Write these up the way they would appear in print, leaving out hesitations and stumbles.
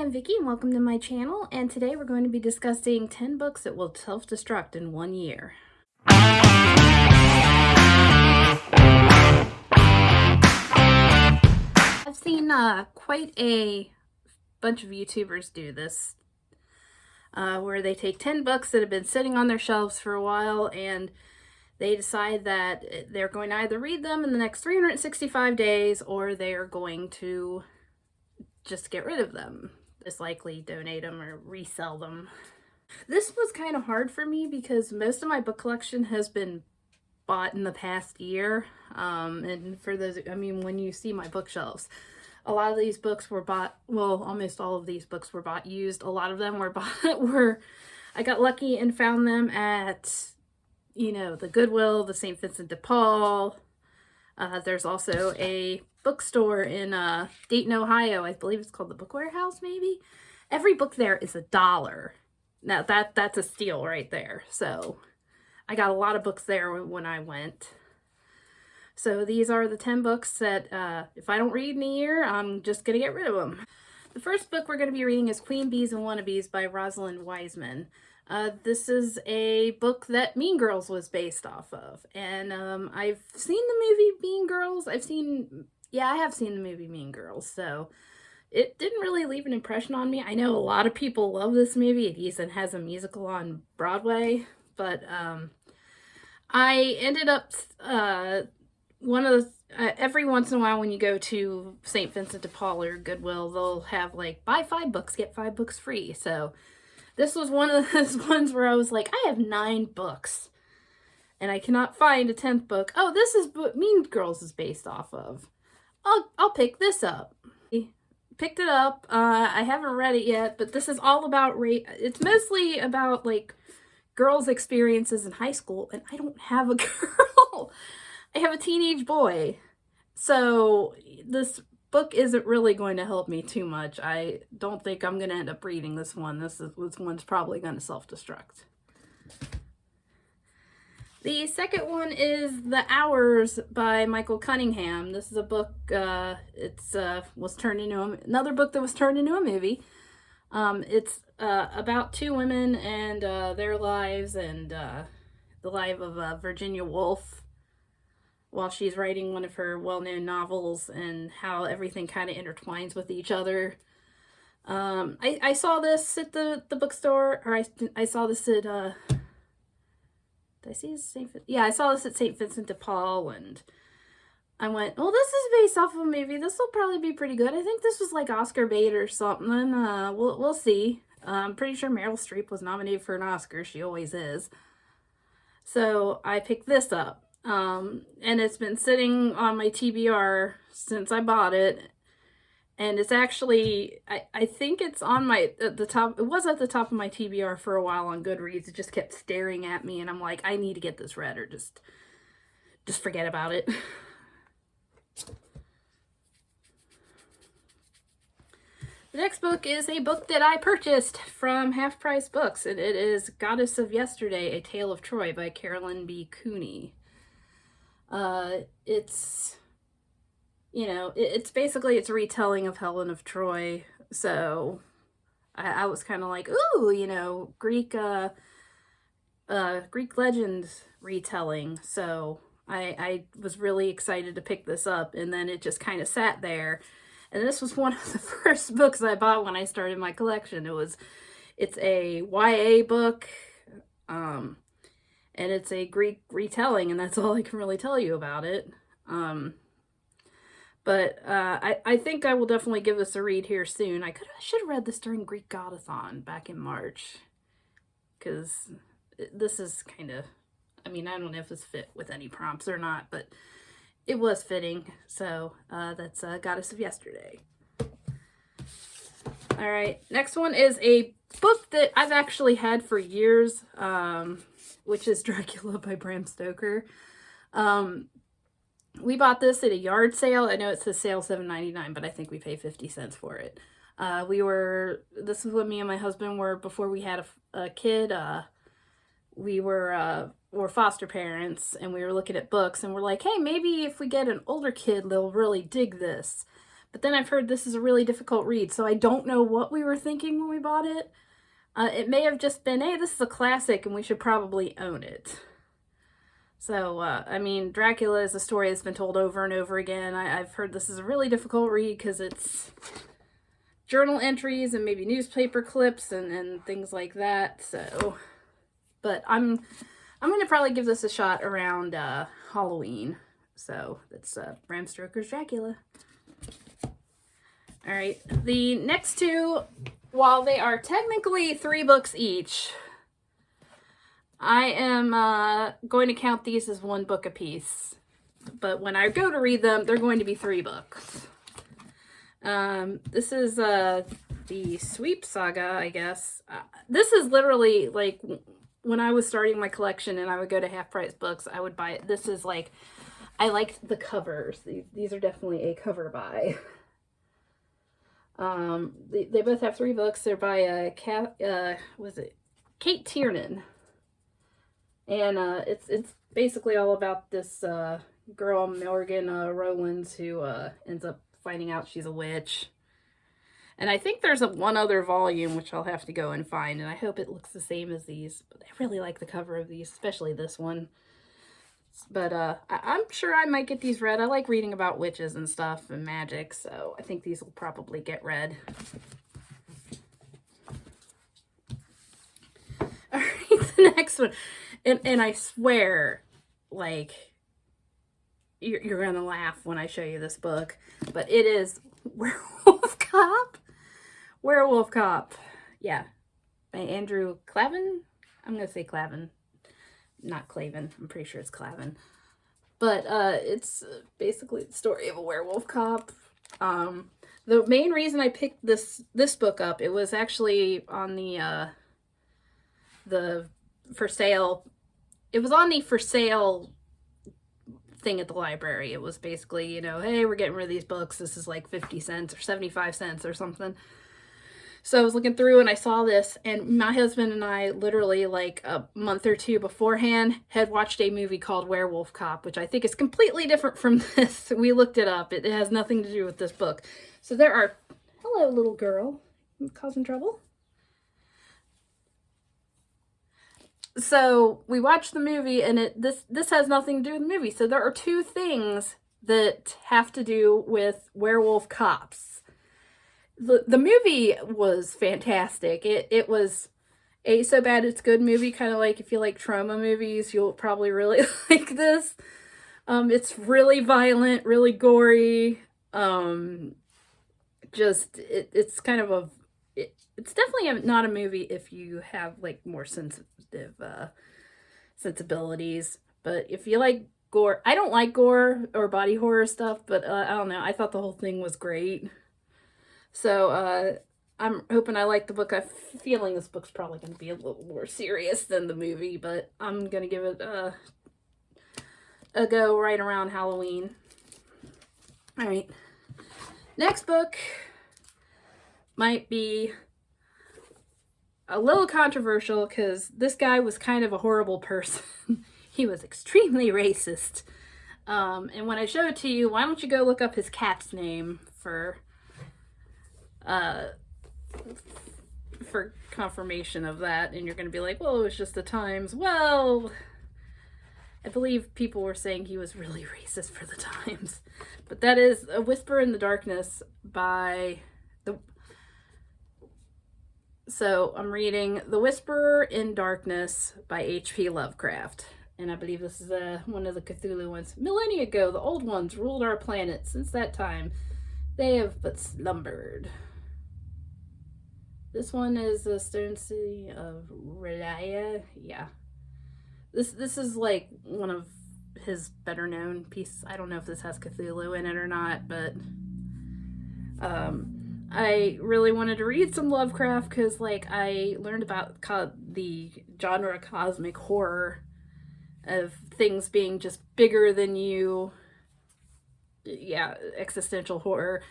I'm Vicky and welcome to my channel, and today we're going to be discussing 10 books that will self-destruct in 1 year. I've seen quite a bunch of YouTubers do this, where they take 10 books that have been sitting on their shelves for a while and they decide that they're going to either read them in the next 365 days or they are going to just get rid of them. Most likely donate them or resell them. This was kind of hard for me because most of my book collection has been bought in the past year. And for those, when you see my bookshelves, a lot of these books were bought, well, almost all of these books were bought used. A lot of them were bought, I got lucky and found them at, the Goodwill, the St. Vincent de Paul. There's also a bookstore in Dayton, Ohio. I believe it's called the Book Warehouse, maybe. Every book there is $1. Now that's a steal right there. So I got a lot of books there when I went. So these are the 10 books that if I don't read in a year, I'm just going to get rid of them. The first book we're going to be reading is Queen Bees and Wannabes by Rosalind Wiseman. This is a book that Mean Girls was based off of. And I've seen the movie Mean Girls. I have seen the movie Mean Girls. So it didn't really leave an impression on me. I know a lot of people love this movie. It even has a musical on Broadway. But I ended up, every once in a while when you go to St. Vincent de Paul or Goodwill, they'll have like, buy 5 books, get 5 books free. So this was one of those ones where I was like, I have 9 books and I cannot find a 10th book. Oh, this is what Mean Girls is based off of. I'll pick this up. Picked it up. I haven't read it yet, but this is all about rape. It's mostly about like girls' experiences in high school, and I don't have a girl. I have a teenage boy. So this book isn't really going to help me too much. I don't think I'm going to end up reading this one. This one's probably going to self-destruct. The second one is The Hours by Michael Cunningham. This is a book, was turned into another book that was turned into a movie. It's about 2 women and their lives and the life of Virginia Woolf while she's writing one of her well-known novels and how everything kind of intertwines with each other. I saw this at the bookstore, or I saw this at, did I see St. Yeah, I saw this at St. Vincent de Paul, and I went, well, this is based off of a movie. This will probably be pretty good. I think this was like Oscar bait or something. We'll see. I'm pretty sure Meryl Streep was nominated for an Oscar. She always is. So I picked this up. And it's been sitting on my TBR since I bought it. And it's actually, I think it's on the top, it was at the top of my TBR for a while on Goodreads. It just kept staring at me and I'm like, I need to get this read or just forget about it. The next book is a book that I purchased from Half Price Books, and it is Goddess of Yesterday, A Tale of Troy by Carolyn B. Cooney. It's basically, it's a retelling of Helen of Troy. So I was kind of like, ooh, Greek legend retelling. So I was really excited to pick this up, and then it just kind of sat there. And this was one of the first books I bought when I started my collection. It's a YA book, and it's a Greek retelling, and that's all I can really tell you about it. But I think I will definitely give this a read here soon. I should have read this during Greek Godathon back in March, because this is kind of, I don't know if this fit with any prompts or not, but it was fitting. So that's Goddess of Yesterday. All right, next one is a book that I've actually had for years, which is Dracula by Bram Stoker. We bought this at a yard sale. I know it says sale $7.99, but I think we paid 50 cents for it. This is what me and my husband were before we had a kid. We were foster parents, and we were looking at books, and we're like, hey, maybe if we get an older kid, they'll really dig this. But then I've heard this is a really difficult read, so I don't know what we were thinking when we bought it. It may have just been, hey, this is a classic and we should probably own it. So, I mean, Dracula is a story that's been told over and over again. I've heard this is a really difficult read because it's journal entries and maybe newspaper clips and things like that. So, but I'm going to probably give this a shot around Halloween. So, that's Bram Stoker's Dracula. All right, the next two, while they are technically 3 books each, I am going to count these as 1 book apiece. But when I go to read them, they're going to be 3 books. This is the Sweep Saga, I guess. This is literally like when I was starting my collection and I would go to half price books, I would buy it. This is like, I liked the covers. These are definitely a cover buy. They both have 3 books. They're by Kate Tiernan. And it's basically all about this girl, Morgan Rowlands, who ends up finding out she's a witch. And I think there's one other volume, which I'll have to go and find, and I hope it looks the same as these. But I really like the cover of these, especially this one. But I'm sure I might get these read. I like reading about witches and stuff and magic, so I think these will probably get read. All right, the next one. And I swear, like, you're gonna laugh when I show you this book, but it is Werewolf Cop. Werewolf Cop. Yeah. By Andrew Clavin? I'm gonna say Clavin. Not Clavin. I'm pretty sure it's Clavin. But it's basically the story of a werewolf cop. The main reason I picked this book up, it was actually on the for sale. It was on the for sale thing at the library. It was basically, you know, hey, we're getting rid of these books. This is like 50 cents or 75 cents or something. So I was looking through and I saw this, and my husband and I literally like a month or 2 beforehand had watched a movie called Werewolf Cop, which I think is completely different from this. We looked it up. It has nothing to do with this book. So there are, hello little girl, you causing trouble? So we watched the movie, and this has nothing to do with the movie. So there are 2 things that have to do with werewolf cops. The movie was fantastic. It was a so bad it's good movie, kind of like if you like trauma movies, you'll probably really like this. It's really violent, really gory. It's kind of it's definitely not a movie if you have like more sensitive sensibilities. But if you like gore, I don't like gore or body horror stuff, but I don't know. I thought the whole thing was great. So, I'm hoping I like the book. I'm feeling this book's probably going to be a little more serious than the movie, but I'm going to give it a go right around Halloween. All right. Next book might be a little controversial because this guy was kind of a horrible person. He was extremely racist. And when I show it to you, why don't you go look up his cat's name for confirmation of that, and you're going to be like, well, it was just the times. Well, I believe people were saying he was really racist for the times. But that is A Whisper in the Darkness by So I'm reading The Whisperer in Darkness by H.P. Lovecraft. And I believe this is one of the Cthulhu ones. Millennia ago, the old ones ruled our planet. Since that time, they have but slumbered. This one is the Stone City of Relaya. Yeah. This is like one of his better known pieces. I don't know if this has Cthulhu in it or not, but I really wanted to read some Lovecraft because like I learned about the genre cosmic horror of things being just bigger than you. Yeah, existential horror.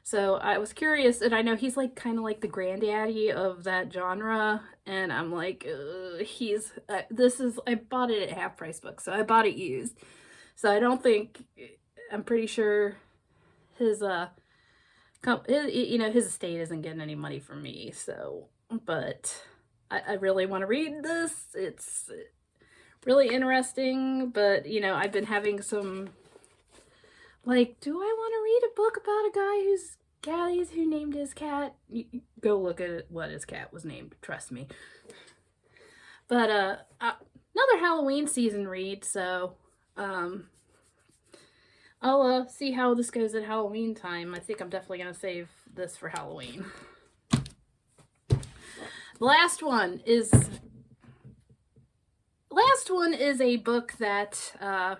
So I was curious, and I know he's like kind of like the granddaddy of that genre, and I'm like, I bought it at half price books, so I bought it used. So I'm pretty sure his you know, his estate isn't getting any money from me, so, but I really want to read this. It's really interesting, but, you know, I've been having some, like, do I want to read a book about a guy who named his cat? Go look at what his cat was named, trust me. But, another Halloween season read, so, I'll see how this goes at Halloween time. I think I'm definitely going to save this for Halloween. The last one is a book that,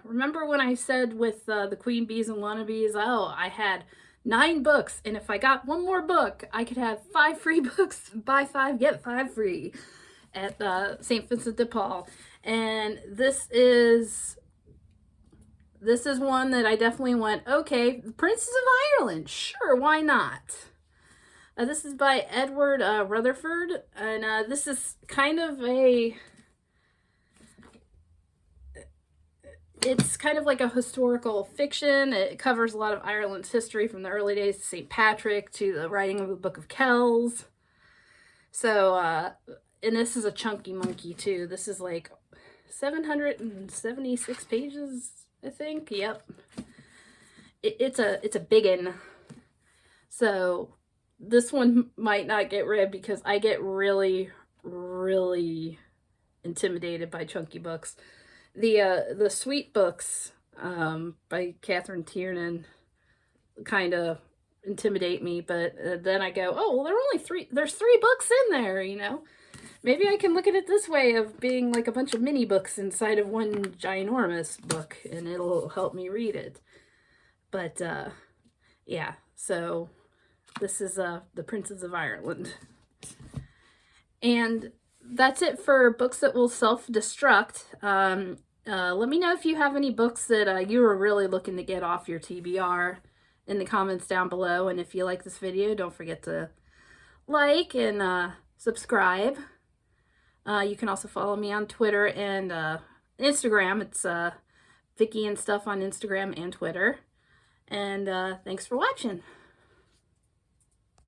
remember when I said with the Queen Bees and Wannabes, oh, I had 9 books, and if I got one more book, I could have 5 free books, buy 5, get 5 free at St. Vincent de Paul. And this is one that I definitely went, okay, the Princess of Ireland, sure, why not? This is by Edward Rutherford, and this is kind of it's kind of like a historical fiction. It covers a lot of Ireland's history from the early days to St. Patrick to the writing of the Book of Kells. So, and this is a chunky monkey too. This is like 776 pages, I think. Yep. It's a biggin. So this one might not get read because I get really, really intimidated by chunky books. The Sweet books by Catherine Tiernan kind of intimidate me, but then I go, oh, well, there's 3 books in there, you know? Maybe I can look at it this way of being like a bunch of mini books inside of one ginormous book, and it'll help me read it. But, yeah, so this is The Princess of Ireland. And that's it for books that will self-destruct. Let me know if you have any books that you were really looking to get off your TBR in the comments down below. And if you like this video, don't forget to like and subscribe. You can also follow me on Twitter and Instagram. It's Vicky and stuff on Instagram and Twitter. And thanks for watching.